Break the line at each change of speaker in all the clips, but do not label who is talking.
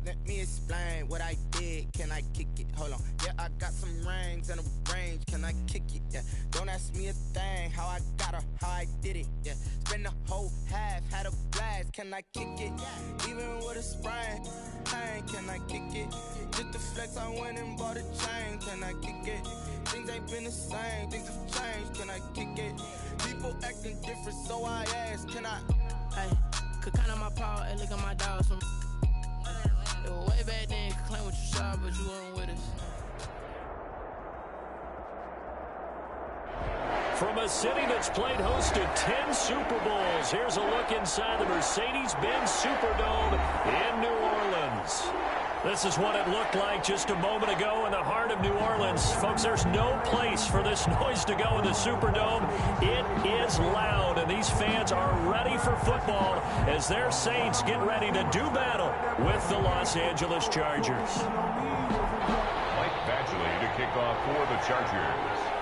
Let me explain what I did. Can I kick it? Hold on. Yeah, I got some rings and a range. Can I kick it? Yeah. Don't ask me a thing. How I got her, how I did it. Yeah. Spend the whole half, had a blast. Can I kick it? Even with a sprain, pain. Can I kick it? Just the flex, I went and bought a chain. Can I kick it? Things ain't been the same. Things have changed. Can I kick it? People acting different, so I ask. Can I?
Hey, could count on my power. Hey, look at my dogs from. It was way back then, you could claim what you saw, but you weren't with us.
From a city that's played host to 10 Super Bowls, here's a look inside the Mercedes-Benz Superdome in New Orleans. This is what it looked like just a moment ago in the heart of New Orleans. Folks, there's no place for this noise to go in the Superdome. It is loud, and these fans are ready for football as their Saints get ready to do battle with the Los Angeles Chargers.
Mike Badgley to kick off for the Chargers.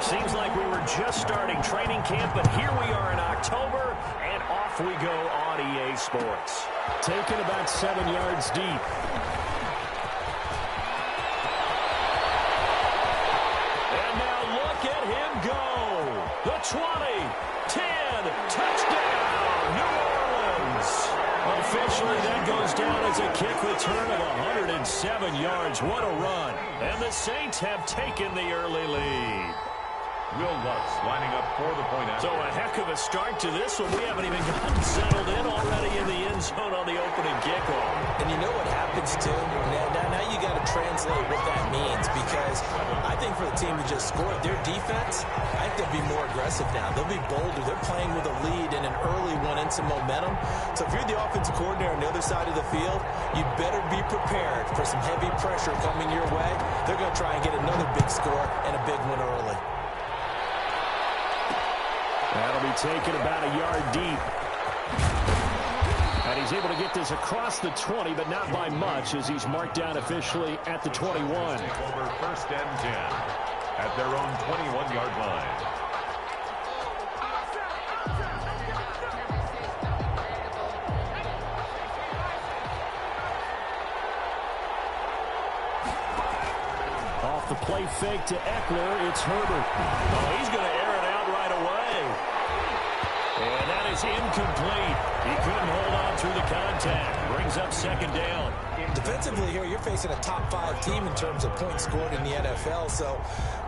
Seems like we were just starting training camp, but here we are in October, and off we go on EA Sports. Taken about 7 yards deep. And now look at him go. The 20, 10, touchdown, New Orleans. Officially, that goes down as a kick return of 107 yards. What a run. And the Saints have taken the early lead.
Will Lutz lining up for the point after.
So a heck of a start to this one. We haven't even gotten settled in already in the end zone on the opening kickoff.
And you know what happens, too? Now you got to translate what that means, because I think for the team to just score, their defense, I think they'll be more aggressive now. They'll be bolder. They're playing with a lead and an early one and some momentum. So if you're the offensive coordinator on the other side of the field, you better be prepared for some heavy pressure coming your way. They're going to try and get another big score and a big one early.
That'll be taken about a yard deep. And he's able to get this across the 20, but not by much, as he's marked down officially at the 21.
Over first and 10 at their own 21-yard line.
Off the play fake to Eckler, it's Herbert. Oh, he's going to air it out right away. And that is incomplete. He couldn't hold on through the contact. Brings up second down.
Defensively here, you're facing a top-5 team in terms of points scored in the NFL. So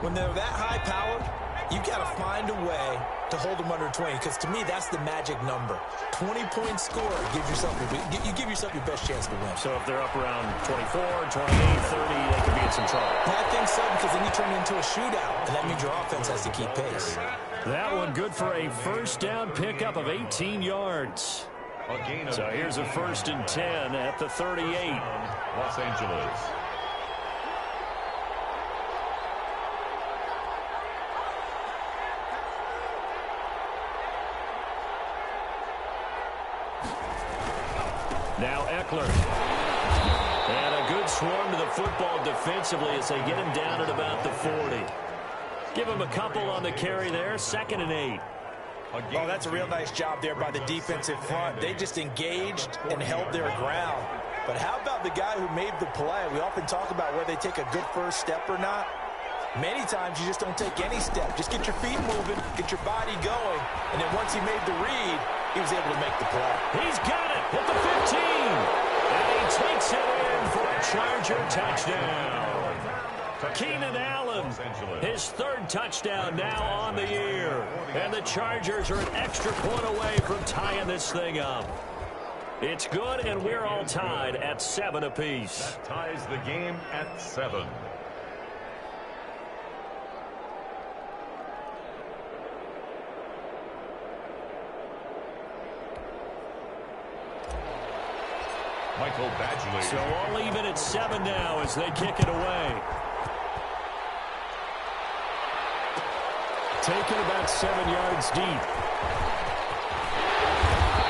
when they're that high-powered, you've got to find a way to hold them under 20, because to me, that's the magic number. 20-point score gives yourself you give yourself your best chance to win.
So if they're up around 24, 28, 30, they could be in some trouble.
Well, I think so, because then you turn it into a shootout, and that means your offense has to keep pace.
That one good for a first down pickup of 18 yards. So here's a 1st and 10 at the 38.
Los Angeles.
Now Eckler. And a good swarm to the football defensively as they get him down at about the 40. Give him a couple on the carry there. 2nd and 8.
Oh, that's a real nice job there by the defensive front. They just engaged and held their ground. But how about the guy who made the play? We often talk about whether they take a good first step or not. Many times you just don't take any step. Just get your feet moving, get your body going. And then once he made the read, he was able to make the play.
He's got it at the 15. And he takes it in for a Charger touchdown. Keenan Allen, his 3rd touchdown now on the year. And the Chargers are an extra point away from tying this thing up. It's good, and we're all tied at 7 apiece.
That ties the game at 7. Michael Badgley.
So all even at 7 now as they kick it away. Taken about 7 yards deep.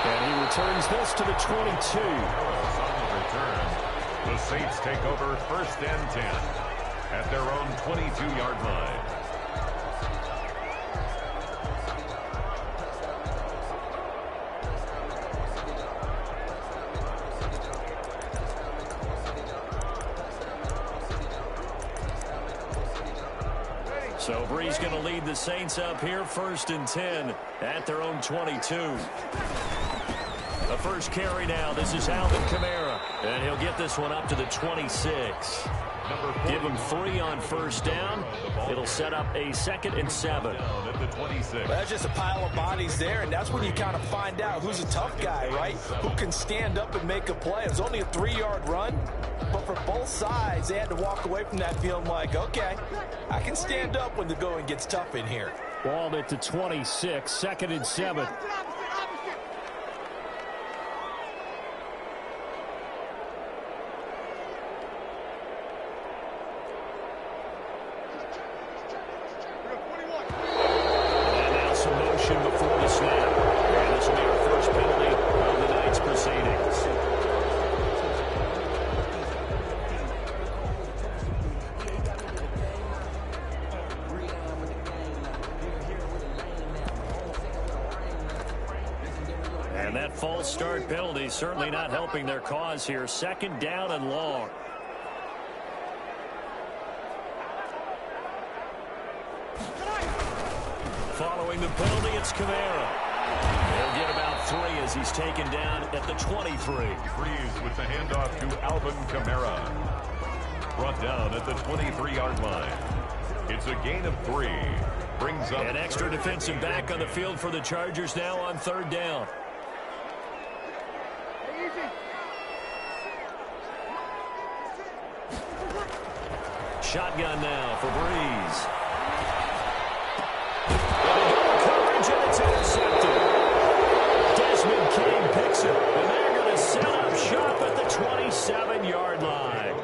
And he returns this to the 22.
On the return. The Saints take over 1st and 10 at their own 22-yard line.
So Bree's going to lead the Saints up here, 1st and 10 at their own 22. The first carry now. This is Alvin Kamara, and he'll get this one up to the 26. Give him 3 on 1st down. It'll set up a 2nd and 7.
Well, that's just a pile of bodies there, and that's when you kind of find out who's a tough guy, right? Who can stand up and make a play. It was only a 3-yard run, but for both sides, they had to walk away from that feeling like, okay, I can stand up when the going gets tough in here.
Ball at the 26, 2nd and 7. Before the snap. And this will be our first penalty of the night's proceedings. And that false start penalty certainly not helping their cause here. 2nd down and long. Following the penalty, it's Kamara. He'll get about 3 as he's taken down at the 23.
Breeze with the handoff to Alvin Kamara. Brought down at the 23-yard line. It's a gain of 3. Brings up
an extra defensive back on the field for the Chargers now on 3rd down. Shotgun now for Breeze. Coverage, and it's intercepted. Desmond King picks it, and they're going to set up shop at the 27-yard line.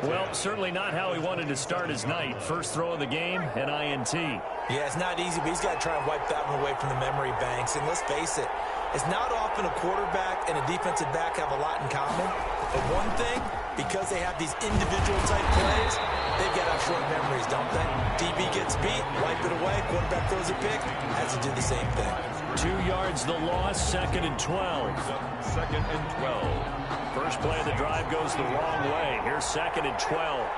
Well, certainly not how he wanted to start his night. First throw of the game, an INT.
Yeah, it's not easy, but he's got to try and wipe that one away from the memory banks. And let's face it, it's not often a quarterback and a defensive back have a lot in common. But one thing, because they have these individual type plays, they've got to have short memories, don't they? DB gets beat, wipe it away, quarterback throws a pick, has to do the same thing.
2 yards the loss, 2nd and 12.
2nd and 12.
First play of the drive goes the wrong way. Here's 2nd and 12.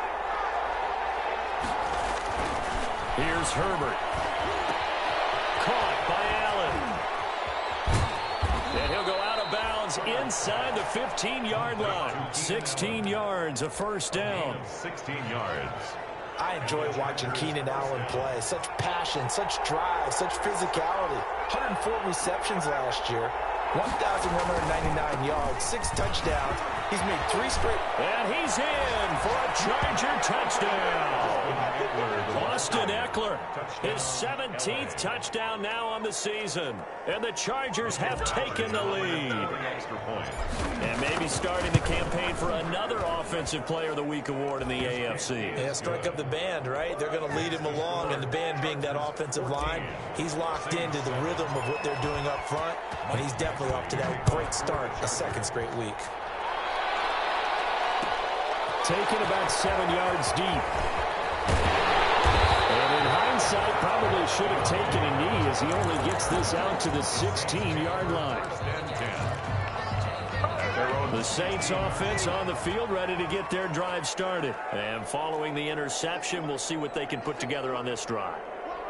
Here's Herbert. Caught by Allen. And he'll go out of bounds inside the 15-yard line. 16 yards, a 1st down.
16 yards.
I enjoy watching Keenan Allen play. Such passion, such drive, such physicality. 104 receptions last year. 1,199 yards, 6 touchdowns. He's made 3 straight.
And he's in for a Charger touchdown. Austin Eckler, his 17th touchdown now on the season. And the Chargers have taken the lead. And maybe starting the campaign for another Offensive Player of the Week award in the AFC.
Yeah, strike up the band, right? They're going to lead him along, and the band being that offensive line, he's locked into the rhythm of what they're doing up front, and he's definitely off to that great start, a 2nd straight week.
Taken about 7 yards deep. And in hindsight, probably should have taken a knee as he only gets this out to the 16-yard line. The Saints offense on the field, ready to get their drive started. And following the interception, we'll see what they can put together on this drive.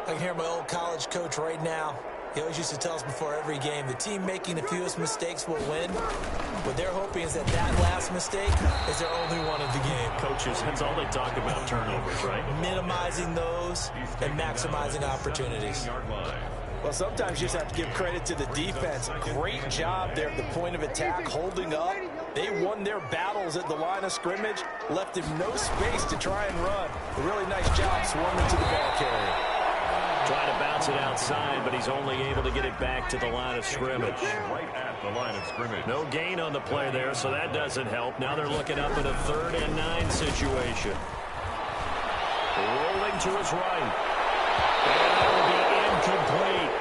I can hear my old college coach right now. He always used to tell us before every game, the team making the fewest mistakes will win. What they're hoping is that that last mistake is their only one of the game.
Coaches, that's all they talk about, turnovers, right?
Minimizing those and maximizing opportunities. Well, sometimes you just have to give credit to the defense. Great job there at the point of attack, holding up. They won their battles at the line of scrimmage, left him no space to try and run. A really nice job swarming to the ball carrier.
Trying to bounce it outside, but he's only able to get it back to the line of scrimmage.
Right at the line of scrimmage.
No gain on the play there, so that doesn't help. Now they're looking up at a 3rd and 9 situation. Rolling to his right. And that will be incomplete.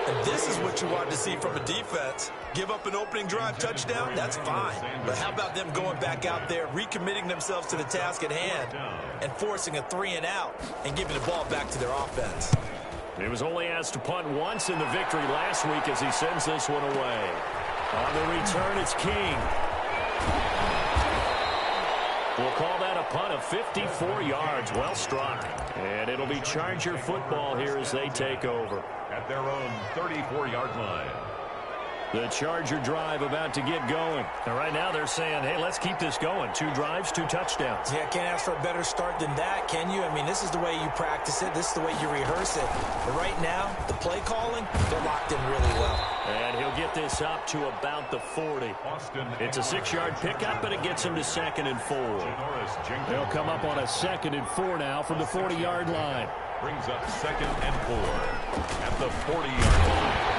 And this is what you want to see from a defense. Give up an opening drive touchdown, that's fine. But how about them going back out there, recommitting themselves to the task at hand, and forcing a 3-and-out and giving the ball back to their offense.
He was only asked to punt once in the victory last week as he sends this one away. On the return, it's King. We'll call that a punt of 54 yards. Well struck. And it'll be Charger football here as they take over.
At their own 34-yard line.
The Charger drive about to get going. And right now they're saying, hey, let's keep this going. 2 drives, 2 touchdowns.
Yeah, can't ask for a better start than that, can you? I mean, this is the way you practice it. This is the way you rehearse it. But right now, the play calling, they're locked in really well.
And he'll get this up to about the 40. It's a 6-yard pickup, but it gets him to 2nd and 4. They'll come up on a 2nd and 4 now from the 40-yard line.
Brings up 2nd and 4 at the 40-yard line.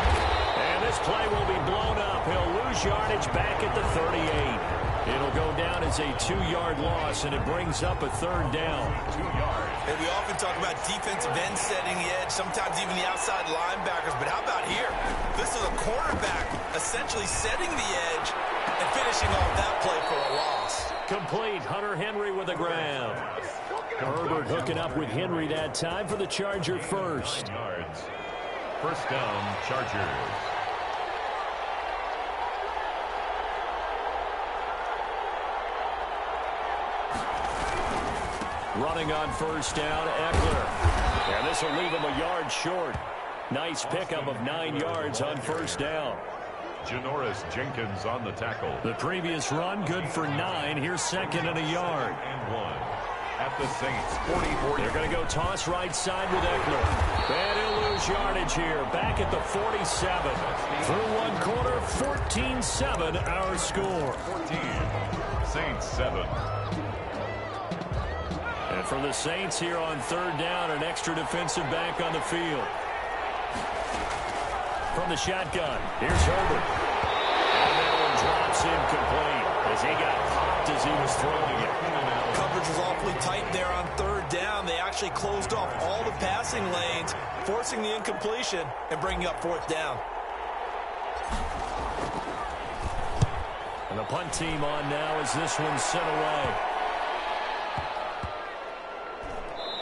And this play will be blown up. He'll lose yardage back at the 38. It'll go down as a 2-yard loss, and it brings up a 3rd down.
2 yards.
And we often talk about defensive end setting the edge, sometimes even the outside linebackers. But how about here? This is a cornerback essentially setting the edge and finishing off that play for a loss.
Complete. Hunter Henry with the ground. Herbert hooking up with Henry that time for the Charger first.
9 yards. First down, Chargers.
Running on first down, Eckler. And this will leave him a yard short. Nice pickup of 9 yards on first down.
Janoris Jenkins on the tackle.
The previous run, good for 9. Here's 2nd and a yard.
And 1 at the Saints, 44.
They're going to go toss right side with Eckler. And he'll lose yardage here. Back at the 47. Through 1 quarter, 14-7 our score.
14. Saints 7.
And for the Saints here on 3rd down, an extra defensive back on the field. From the shotgun, here's Herbert. And that one drops incomplete as he got popped as he was throwing it.
Coverage was awfully tight there on 3rd down. They actually closed off all the passing lanes, forcing the incompletion and bringing up 4th down.
And the punt team on now as this one's sent away.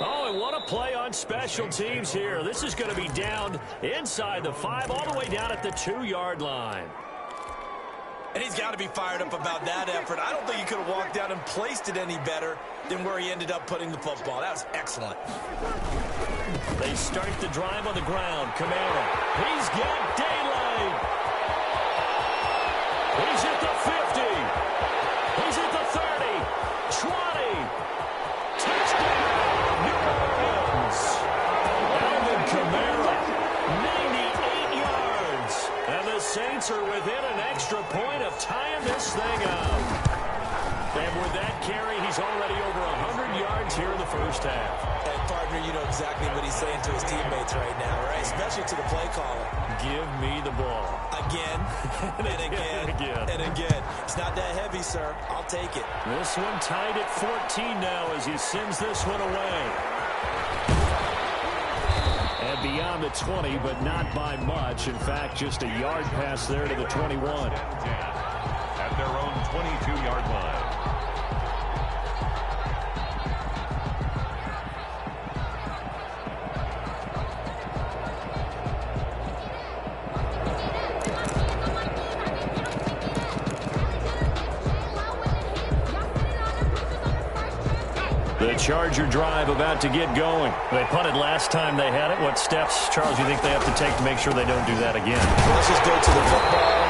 Oh, and what a play on special teams here. This is going to be down inside the 5, all the way down at the 2-yard line.
And he's got to be fired up about that effort. I don't think he could have walked out and placed it any better than where he ended up putting the football. That was excellent.
They start the drive on the ground. Kamara. He's got daylight. He's at the 50. He's at the 30. 20. Touchdown. New Orleans. Alvin Kamara. 98 yards. And the Saints are within an extra point of tying this thing up. And with that carry, he's already over 100 yards here in the first half.
And, partner, you know exactly what he's saying to his teammates right now, right? Especially to the play caller.
Give me the ball.
Again, and again, and again. It's not that heavy, sir. I'll take it.
This one tied at 14 now as he sends this one away. And beyond the 20, but not by much. In fact, just a yard pass there to the 21.
At their own 22-yard line.
The Charger drive about to get going. They punted last time they had it. What steps, Charles, you think they have to take to make sure they don't do that again?
Well, let's just go to the football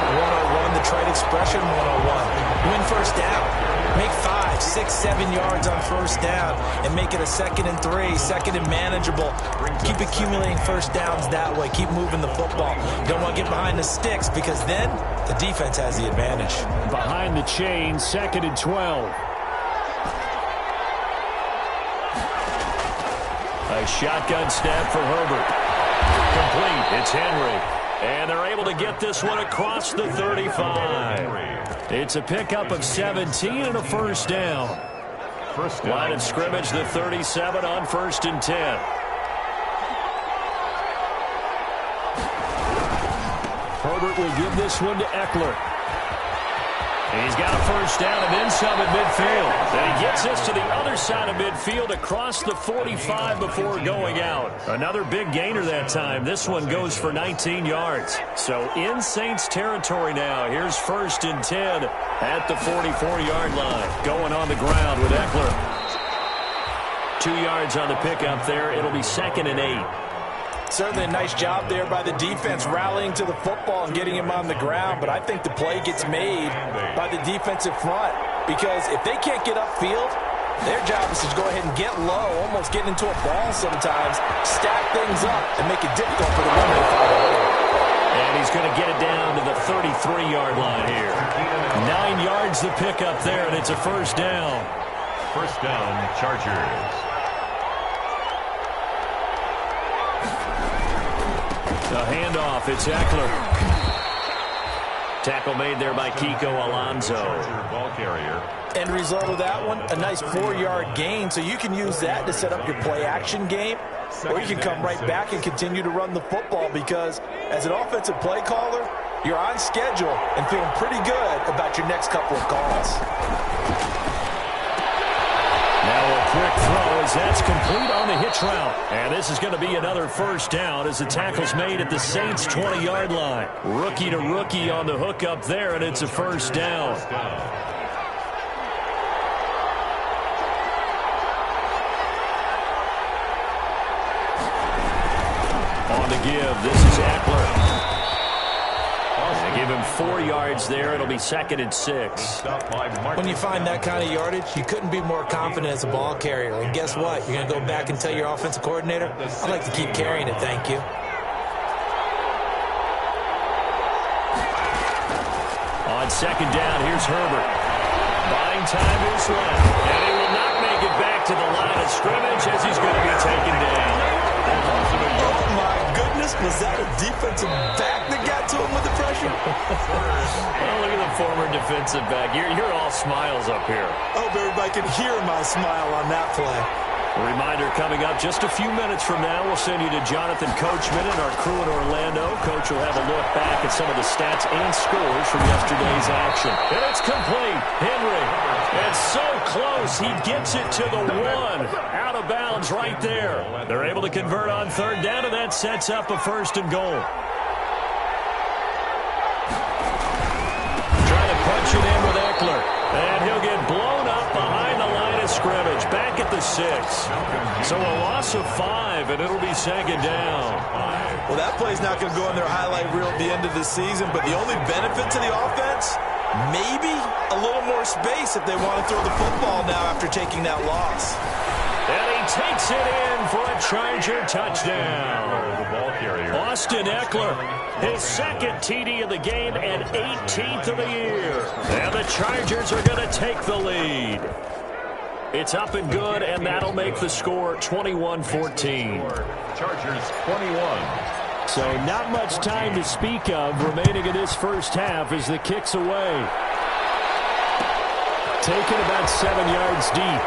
101, the trade expression 101. Win first down. Make 5, 6, 7 yards on first down and make it a 2nd and 3, 2nd and manageable. Keep accumulating first downs that way. Keep moving the football. You don't want to get behind the sticks because then the defense has the advantage.
Behind the chain, 2nd and 12. A shotgun snap for Herbert. Complete. It's Henry. And they're able to get this one across the 35. It's a pickup of 17 and a first down. Line of scrimmage, the 37 on 1st and 10. Herbert will give this one to Eckler. He's got a first down and then some at midfield. And he gets this to the other side of midfield across the 45 before going out. Another big gainer that time. This one goes for 19 yards. So in Saints territory now. Here's 1st and 10 at the 44-yard line. Going on the ground with Eckler. 2 yards on the pickup there. It'll be 2nd and 8.
Certainly a nice job there by the defense rallying to the football and getting him on the ground. But I think the play gets made by the defensive front, because if they can't get upfield, their job is to go ahead and get low, almost get into a ball sometimes, stack things up, and make it difficult for the runner to follow.
And he's going to get it down to the 33-yard line here. 9 yards the pickup there, and it's a first down.
First down, Chargers.
The handoff, it's Eckler. Tackle made there by Kiko Alonso.
Ball carrier.
End result of that one, a nice 4-yard gain. So you can use that to set up your play-action game, or you can come right back and continue to run the football, because as an offensive play caller, you're on schedule and feeling pretty good about your next couple of calls.
Now a quick throw as that's complete on the hitch route. And this is going to be another first down as the tackle's made at the Saints' 20-yard line. Rookie to rookie on the hook up there, and it's a first down. On the give, this is Eckler. They give him 4 yards there. It'll be 2nd and 6.
When you find that kind of yardage, you couldn't be more confident as a ball carrier. And guess what? You're going to go back and tell your offensive coordinator, I'd like to keep carrying it, thank you.
On 2nd down, here's Herbert. Buying time is left. And he will not make it back to the line of scrimmage as he's going to be taken down.
Oh, my goodness. Was that a defensive back that got to him with the pressure?
Well, look at the former defensive back. You're all smiles up here.
I hope everybody can hear my smile on that play.
A reminder coming up just a few minutes from now. We'll send you to Jonathan Coachman and our crew in Orlando. Coach will have a look back at some of the stats and scores from yesterday's action. And it's complete. Henry. And so close. He gets it to the 1. Out of bounds right there. They're able to convert on 3rd down, and that sets up a 1st and goal. Trying to punch it in with Eckler. And he'll get blown up behind the line of scrimmage. Back at the 6. So a loss of 5, and it'll be 2nd down.
Well, that play's not going to go in their highlight reel at the end of the season, but the only benefit to the offense, maybe a little more space if they want to throw the football now after taking that loss.
And he takes it in for a Charger touchdown. Austin Eckler, his 2nd TD of the game and 18th of the year. And the Chargers are going to take the lead. It's up and good, and that'll make the score 21-14.
Chargers 21.
So not much time to speak of remaining in this first half as the kick's away. Taken about 7 yards deep.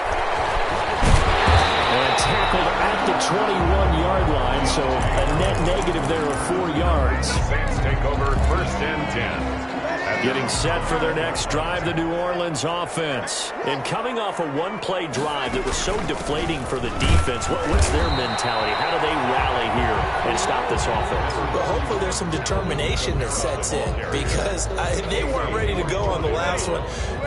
And tackled at the 21-yard line, so a net negative there of 4 yards.
Saints take over 1st and 10.
Getting set for their next drive, the New Orleans offense. And coming off a one-play drive that was so deflating for the defense, what's their mentality? How do they rally here and stop this offense?
Well, hopefully there's some determination that sets in, because they weren't ready to go on the last one.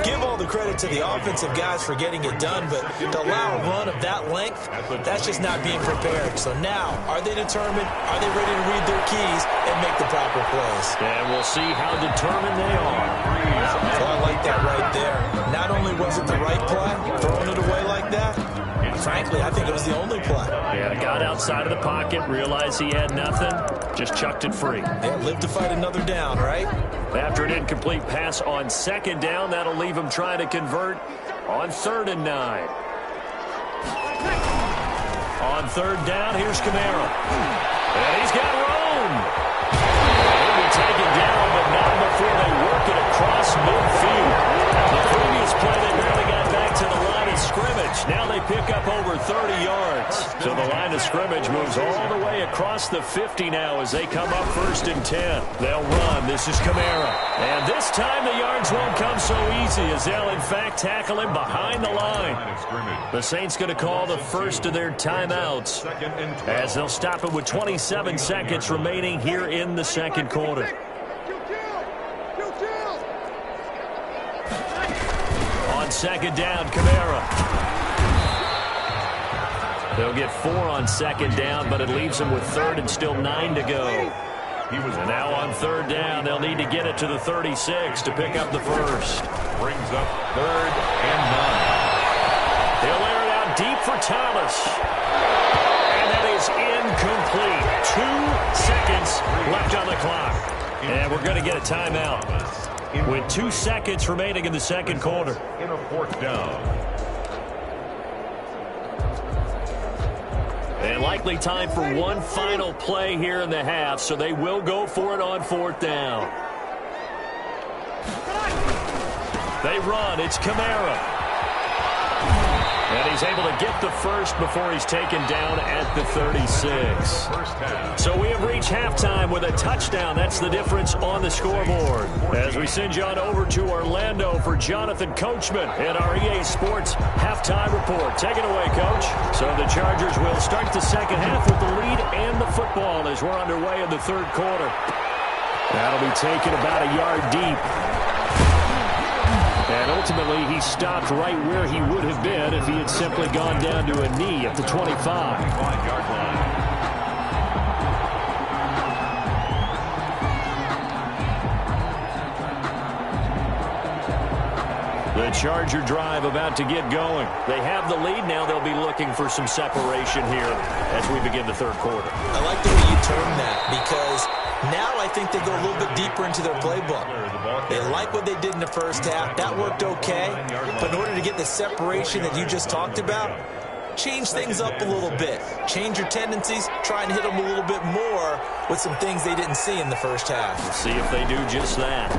Give all the credit to the offensive guys for getting it done, but to allow a run of that length, that's just not being prepared. So now, are they determined? Are they ready to read their keys and make the proper plays?
And we'll see how determined they are.
Well, I like that right there. Not only was it the right play, throwing it away like that, frankly, I think it was the only play.
Yeah, got outside of the pocket, realized he had nothing, just chucked it free.
Yeah, live to fight another down, right?
After an incomplete pass on 2nd down, that'll leave him trying to convert on 3rd and 9. On 3rd down, here's Kamara. And he's got room. He'll be taken down, but not before they work it across midfield. The previous play, they barely got back to the line of scrimmage. Now they pick up over 30 yards. six. So the line of scrimmage moves all the way across the 50 now as they come up 1st and 10. They'll run. This is Kamara. And this time the yards won't come so easy as they'll, in fact, tackle him behind the line. The Saints going to call the first of their timeouts as they'll stop it with 27 seconds remaining here in the second quarter. On second down, Kamara. They'll get 4 on second down, but it leaves them with 3rd and still 9 to go. And now on 3rd down, they'll need to get it to the 36 to pick up the first.
Brings up 3rd and 9.
They'll air it out deep for Thomas. And that is incomplete. 2 seconds left on the clock. And we're going to get a timeout with 2 seconds remaining in the second quarter.
In a 4th down.
And likely time for one final play here in the half, so they will go for it on 4th down. They run. It's Kamara. And he's able to get the first before he's taken down at the 36. So we have reached halftime with a touchdown. That's the difference on the scoreboard. As we send you on over to Orlando for Jonathan Coachman in our EA Sports halftime report. Take it away, Coach. So the Chargers will start the second half with the lead and the football as we're underway in the third quarter. That'll be taken about a yard deep. And ultimately, he stopped right where he would have been if he had simply gone down to a knee at the 25. The Charger drive about to get going. They have the lead now. They'll be looking for some separation here as we begin the third quarter.
I like the way you term that because now I think they go a little bit deeper into their playbook. They like what they did in the first half. That worked okay. But in order to get the separation that you just talked about, change things up a little bit. Change your tendencies. Try and hit them a little bit more with some things they didn't see in the first half.
We'll see if they do just that.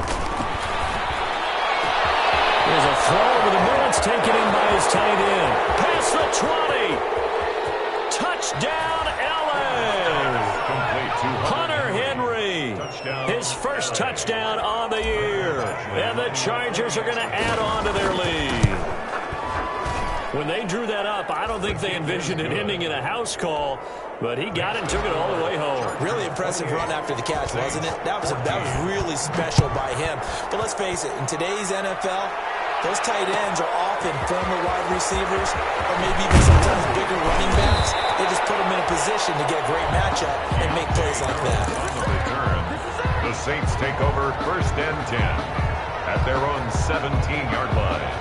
There's a throw over the middle. It's taken in by his tight end. Past the 20. Touchdown, LA. Hunter Henry. His first touchdown on the year. And the Chargers are going to add on to their lead. When they drew that up, I don't think they envisioned it ending in a house call, but he got it and took it all the way home.
Really impressive run after the catch, wasn't it? That was really special by him. But let's face it, in today's NFL, those tight ends are often former wide receivers or maybe even sometimes bigger running backs. They just put them in a position to get a great matchup and make plays like that.
The Saints take over 1st and 10 at their own 17-yard line.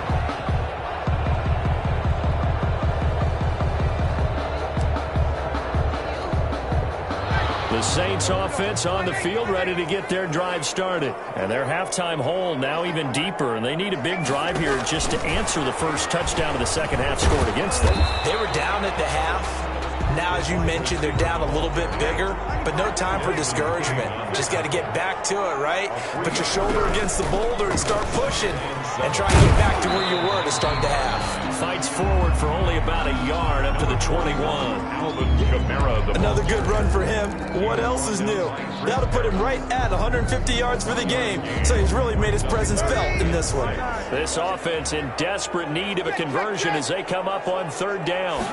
The Saints offense on the field ready to get their drive started. And their halftime hole now even deeper. And they need a big drive here just to answer the first touchdown of the second half scored against them.
They were down at the half. Now, as you mentioned, they're down a little bit bigger, but no time for discouragement. Just got to get back to it, right? Put your shoulder against the boulder and start pushing and try and get back to where you were to start the half.
Fights forward for only about a yard up to the 21.
Another good run for him. What else is new? That'll put him right at 150 yards for the game, so he's really made his presence felt in this one.
This offense in desperate need of a conversion as they come up on 3rd down.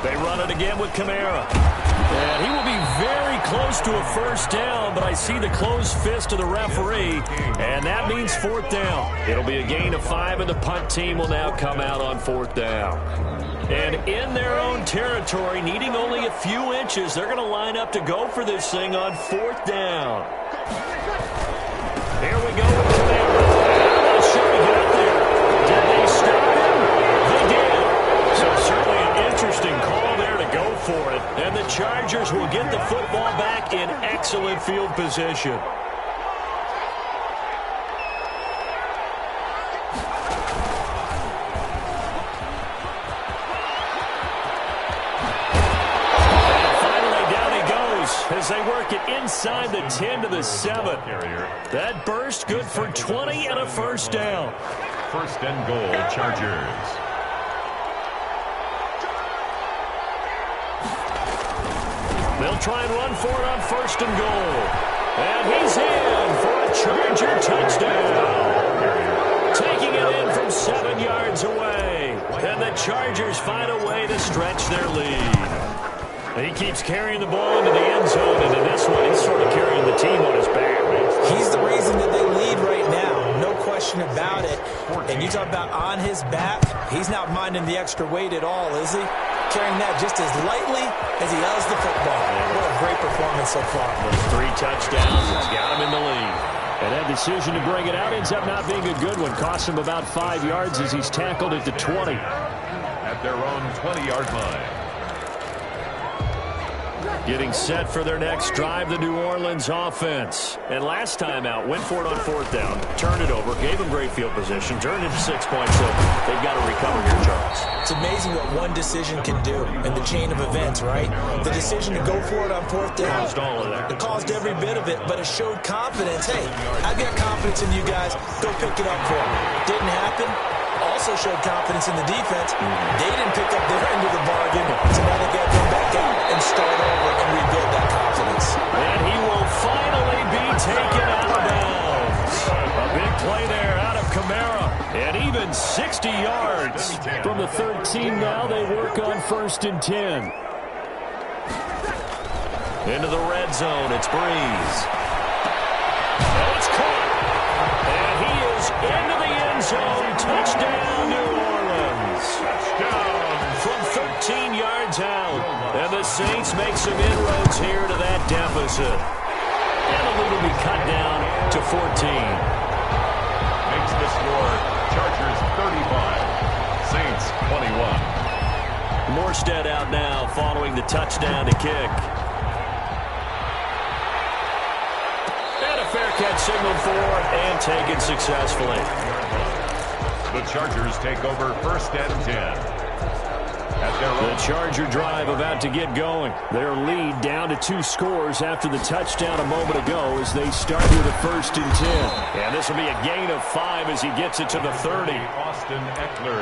They run it again with Kamara. And he will be very close to a first down, but I see the closed fist of the referee, and that means 4th down. It'll be a gain of 5, and the punt team will now come out on 4th down. And in their own territory, needing only a few inches, they're going to line up to go for this thing on 4th down. Here we go with Kamara. I'm not sure he got there. Did they stop him? They did. So certainly an interesting call there to go for it. And the Chargers will get the football back in excellent field position. As they work it inside the 10 to the 7. That burst good for 20 and a first down.
1st and goal, Chargers.
They'll try and run for it on 1st and goal. And he's in for a Charger touchdown. Taking it in from 7 yards away. And the Chargers find a way to stretch their lead. And he keeps carrying the ball into the end zone, and in this one, he's sort of carrying the team on his back.
He's the reason that they lead right now. No question about it. And you talk about on his back, he's not minding the extra weight at all, is he? Carrying that just as lightly as he does the football. What a great performance so far.
Those 3 touchdowns, it's got him in the lead. And that decision to bring it out ends up not being a good one. Costs him about 5 yards as he's tackled at the 20.
At their own 20-yard line.
Getting set for their next drive, the New Orleans offense. And last time out, went for it on 4th down, turned it over, gave them great field position, turned it to 6 points, so they've got to recover here, Charles.
It's amazing what one decision can do in the chain of events, right? The decision to go for it on 4th down.
Caused all of that.
It caused every bit of it, but it showed confidence. Hey, I've got confidence in you guys. Go pick it up for me. Didn't happen. Also showed confidence in the defense. They didn't pick up their end of the bargain, so now they got to come back out and start over and rebuild that confidence.
And he will finally be taken out of bounds. A big play there out of Kamara. And even 60 yards from the 13 now. They work on 1st and 10. Into the red zone. It's Breeze. And it's caught. And he is into the end zone. Touchdown, New Orleans. Touchdown. From 13 yards out. And the Saints make some inroads here to that deficit. And the lead will be cut down to 14.
Makes the score Chargers 35, Saints 21.
Morstead out now following the touchdown to kick. And a fair catch signaled for and taken successfully.
The Chargers take over 1st and 10.
The Charger drive about to get going. Their lead down to 2 scores after the touchdown a moment ago as they start with a 1st and 10. And this will be a gain of 5 as he gets it to the 30.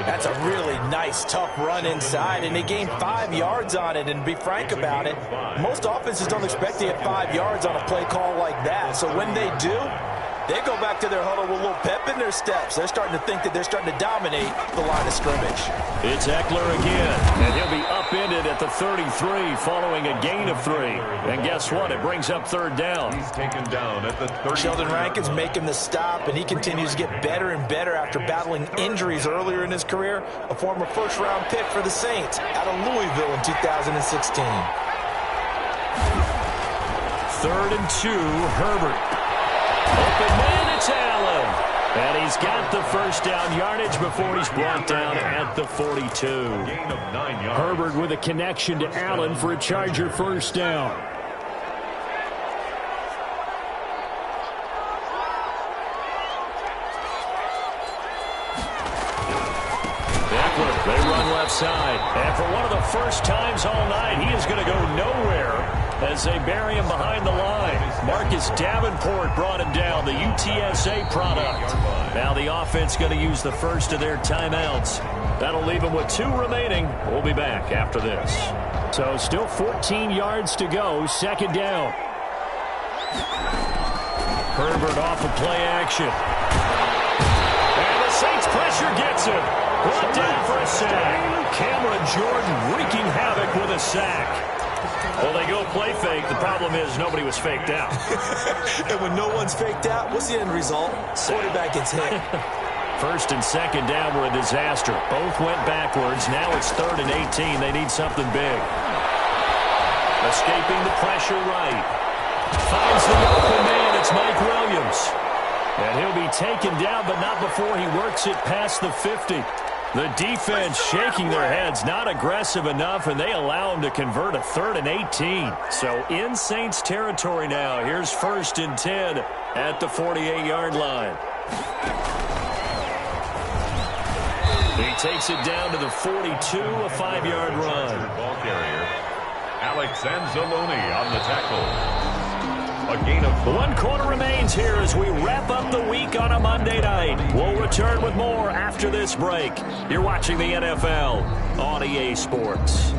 That's a really nice, tough run inside, and they gained 5 yards on it. And to be frank about it, most offenses don't expect to get 5 yards on a play call like that. So when they do, they go back to their huddle with a little pep in their steps. They're starting to think that they're starting to dominate the line of scrimmage.
It's Eckler again, and he'll be upended at the 33 following a gain of 3. And guess what? It brings up 3rd down.
He's taken down at the 30.
Sheldon Rankins making the stop, and he continues to get better and better after battling injuries earlier in his career. A former 1st-round pick for the Saints out of Louisville in 2016.
3rd and 2, Herbert. Open man, it's Allen. And he's got the 1st down yardage before he's brought down at the 42.
Gain of 9 yards.
Herbert with a connection to Allen for a Charger 1st down. Eckler, they run left side. And for one of the first times all night, he is going to go nowhere as they bury him behind the line. Marcus Davenport brought him down, the UTSA product. Now the offense going to use the first of their timeouts. That'll leave them with 2 remaining. We'll be back after this. So still 14 yards to go, 2nd down. Herbert off of play action. And the Saints pressure gets him. Brought down for a sack. Cameron Jordan wreaking havoc with a sack. Well, they go play fake. The problem is nobody was faked out.
And when no one's faked out, what's the end result? Quarterback gets hit.
1st and 2nd down were a disaster. Both went backwards. Now it's 3rd and 18. They need something big. Escaping the pressure right. Finds the open man. It's Mike Williams. And he'll be taken down, but not before he works it past the 50. The defense shaking their heads, not aggressive enough, and they allow him to convert a 3rd and 18. So in Saints territory now. Here's 1st and 10 at the 48-yard line. He takes it down to the 42, a 5-yard run.
Ball carrier, Alex Anzalone on the tackle. A gain of
1 quarter remains here as we wrap up the week on a Monday night. We'll return with more after this break. You're watching the NFL on EA Sports.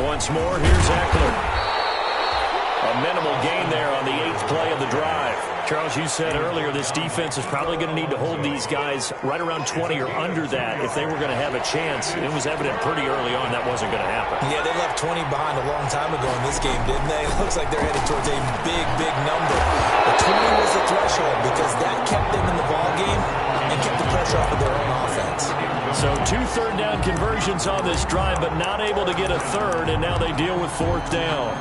Once more, here's Eckler. A minimal gain there on the 8th play of the drive. Charles, you said earlier this defense is probably going to need to hold these guys right around 20 or under that if they were going to have a chance. It was evident pretty early on that wasn't going to happen.
Yeah, they left 20 behind a long time ago in this game, didn't they? It looks like they're headed towards a big, big number. But 20 was the threshold because that kept them in the ball game and kept the pressure off of their own offense.
So 2 third-down conversions on this drive, but not able to get a third, and now they deal with 4th down.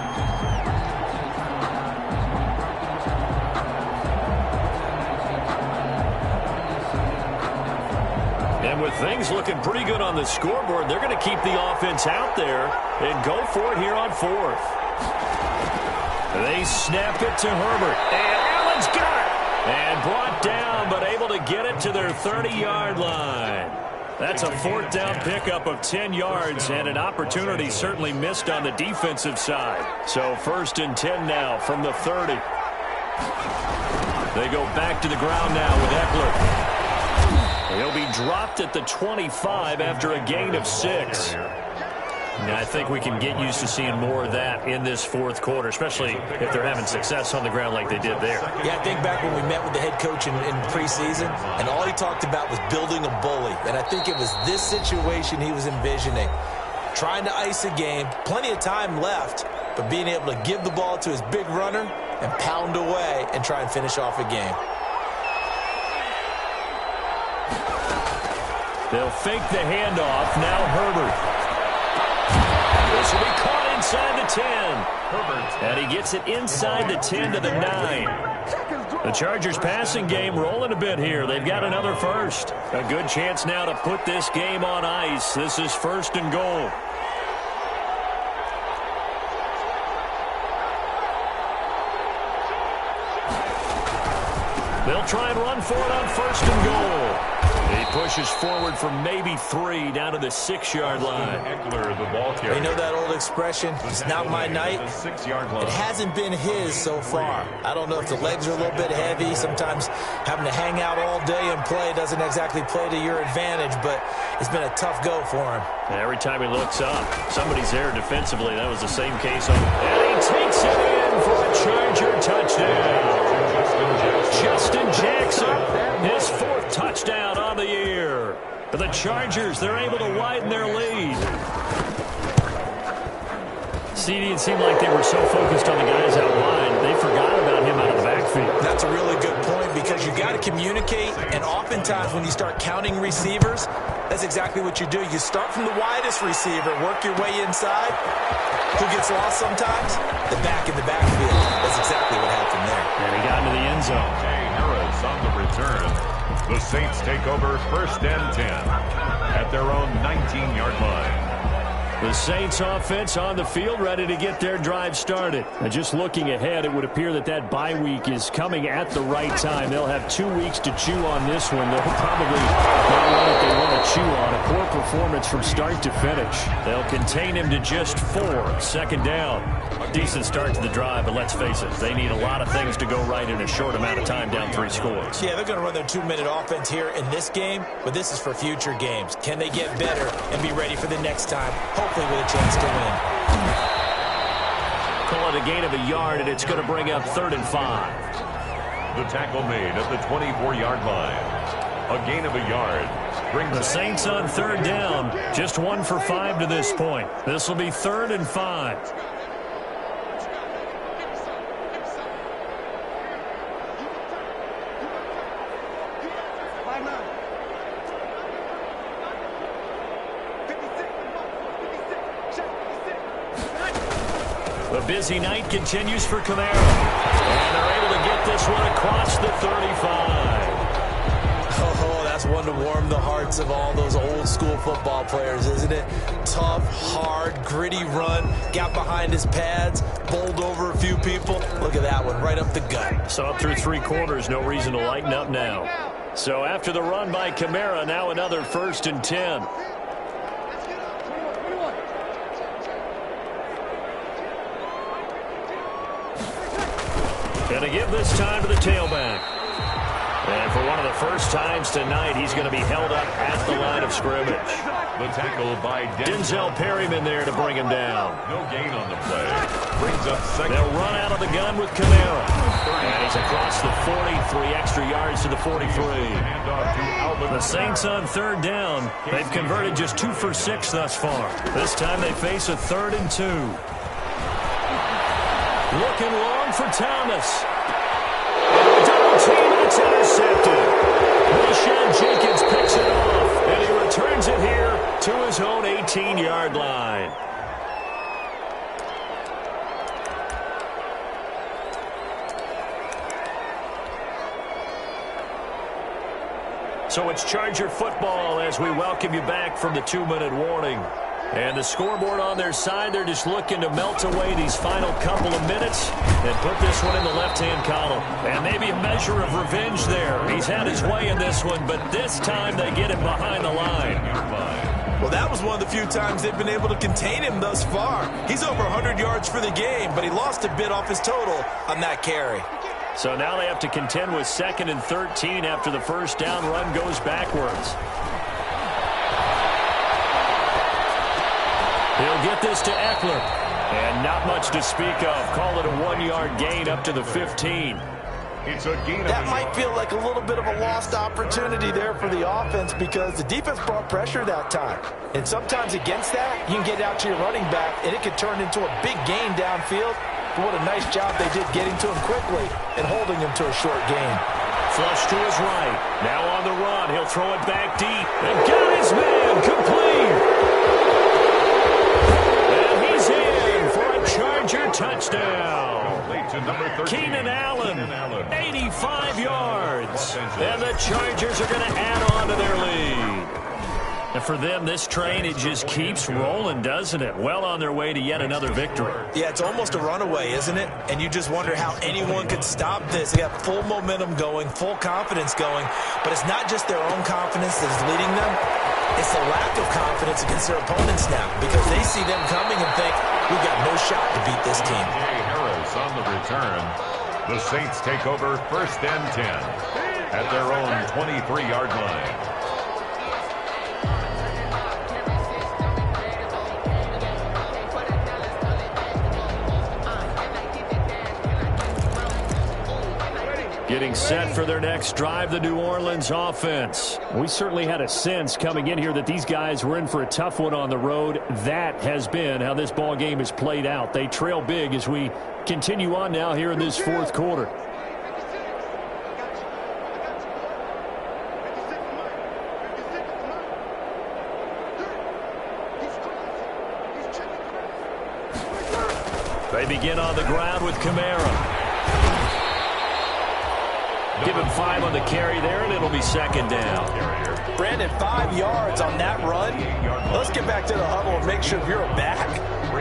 And with things looking pretty good on the scoreboard, they're going to keep the offense out there and go for it here on 4th. They snap it to Herbert. And Allen's got it. And brought down, but able to get it to their 30-yard line. That's a 4th down pickup of 10 yards and an opportunity certainly missed on the defensive side. So 1st and 10 now from the 30. They go back to the ground now with Eckler. He'll be dropped at the 25 after a gain of 6. Now, I think we can get used to seeing more of that in this 4th quarter, especially if they're having success on the ground like they did there.
Yeah, I think back when we met with the head coach in preseason, and all he talked about was building a bully. And I think it was this situation he was envisioning. Trying to ice a game, plenty of time left, but being able to give the ball to his big runner and pound away and try and finish off a game.
They'll fake the handoff. Now Herbert. This will be caught inside the 10. And he gets it inside the 10 to the 9. The Chargers passing game rolling a bit here. They've got another first. A good chance now to put this game on ice. This is 1st and goal. They'll try and run for it on 1st and goal. He pushes forward for maybe 3 down to the 6-yard line.
Eckler, the ball carrier.
You know that old expression, it's not my night? It hasn't been his so far. I don't know if the legs are a little bit heavy. Sometimes having to hang out all day and play doesn't exactly play to your advantage, but it's been a tough go for him.
And every time he looks up, somebody's there defensively. That was the same case on. And he takes it in for a Charger touchdown. Justin Jackson, his 4th touchdown on the year. For the Chargers, they're able to widen their lead. CD, it seemed like they were so focused on the guys out wide, they forgot about him out of the backfield.
That's a really good point because you got to communicate, and oftentimes when you start counting receivers, that's exactly what you do. You start from the widest receiver, work your way inside. Who gets lost sometimes? The back in the backfield. That's exactly what happened there.
And he got into the end zone.
Harris on the return. The Saints take over 1st and 10 at their own 19-yard line.
The Saints offense on the field, ready to get their drive started. And just looking ahead, it would appear that that bye week is coming at the right time. They'll have 2 weeks to chew on this one. They'll probably not one that they want to chew on. A poor performance from start to finish. They'll contain him to just 4. 2nd down. Decent start to the drive, but let's face it, they need a lot of things to go right in a short amount of time, down 3 scores.
Yeah, they're going to run their 2-minute offense here in this game, but this is for future games. Can they get better and be ready for the next time? Hopefully with a chance to win.
Call it a gain of a yard, and it's going to bring up 3rd and 5.
The tackle made at the 24-yard line. A gain of a yard. Brings
the Saints on 3rd down. Just 1 for 5 to this point. This will be 3rd and 5. The busy night continues for Camaro. And they're able to get this one across the 35.
Oh, that's one to warm the hearts of all those old school football players, isn't it? Tough, hard, gritty run. Got behind his pads, bowled over a few people. Look at that one, right up the gut.
So up through 3 quarters, no reason to lighten up now. So after the run by Camaro, now another 1st and 10. Going to give this time to the tailback. And for one of the first times tonight, he's going to be held up at the line of scrimmage.
The tackle by
Denzel Perryman there to bring him down.
No gain on the play. Brings up second.
They'll run out of the gun with Kamara. And he's across the 40, 3 extra yards to the 43. The Saints on third down. They've converted just 2 for 6 thus far. This time they face a 3rd and 2. Looking long for Thomas. Double team, and it's intercepted. Rashad Jenkins picks it off, and he returns it here to his own 18-yard line. So it's Charger football as we welcome you back from the 2-minute warning. And the scoreboard on their side, they're just looking to melt away these final couple of minutes and put this one in the left-hand column. And maybe a measure of revenge there. He's had his way in this one, but this time they get him behind the line.
Well, that was one of the few times they've been able to contain him thus far. He's over 100 yards for the game, but he lost a bit off his total on that carry.
So now they have to contend with 2nd and 13 after the first down run goes backwards. He'll get this to Eckler. And not much to speak of. Call it a 1-yard gain up to the 15.
It's a gain.
That might feel like a little bit of a lost opportunity there for the offense because the defense brought pressure that time. And sometimes against that, you can get out to your running back, and it could turn into a big gain downfield. But what a nice job they did getting to him quickly and holding him to a short gain.
Flush to his right. Now on the run. He'll throw it back deep. And got his man complete. Charger touchdown. Keenan Allen, 85 yards. And the Chargers are going to add on to their lead. And for them, this train, it just keeps rolling, doesn't it? Well on their way to yet another victory.
Yeah, it's almost a runaway, isn't it? And you just wonder how anyone could stop this. They got full momentum going, full confidence going. But it's not just their own confidence that's leading them. It's the lack of confidence against their opponents now because they see them coming and think, we've got no shot to beat this team.
Harris on the return. The Saints take over 1st and 10 at their own 23-yard line.
Getting set for their next drive, the New Orleans offense. We certainly had a sense coming in here that these guys were in for a tough one on the road. That has been how this ball game has played out. They trail big as we continue on now here in this 4th quarter. They begin on the ground with Kamara. Give him 5 on the carry there, and it'll be 2nd down.
Brandon, 5 yards on that run. Let's get back to the huddle and make sure you're back.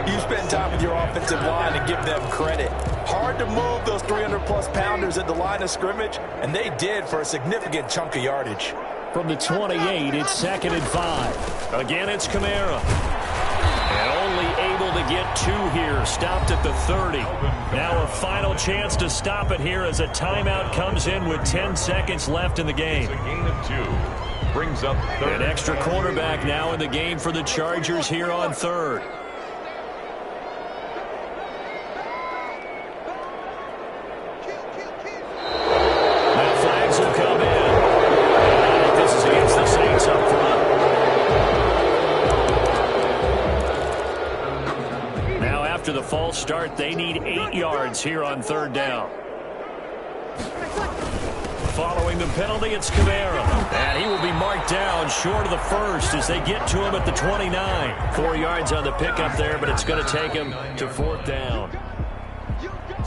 You spend time with your offensive line and give them credit. Hard to move those 300-plus pounders at the line of scrimmage, and they did for a significant chunk of yardage.
From the 28, it's 2nd and 5. Again, it's Kamara. And only able to get 2 here. Stopped at the 30. Now a final chance to stop it here as a timeout comes in with 10 seconds left in the game.
It's a gain of 2. Brings up 3rd.
An extra quarterback now in the game for the Chargers here on 3rd. Now flags will come in. This is against the Saints up front. After the false start, they need 8 yards here on 3rd down. Following the penalty, it's Kamara. And he will be marked down short of the 1st as they get to him at the 29. 4 yards on the pickup there, but it's going to take him to 4th down.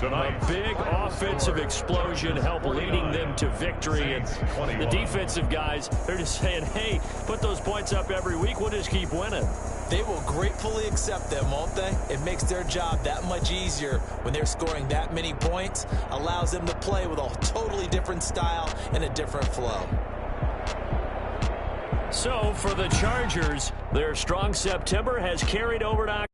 A big offensive explosion help leading them to victory. And the defensive guys, they're just saying, hey, put those points up every week. We'll just keep winning.
They will gratefully accept them, won't they? It makes their job that much easier when they're scoring that many points. Allows them to play with a totally different style and a different flow.
So for the Chargers, their strong September has carried over to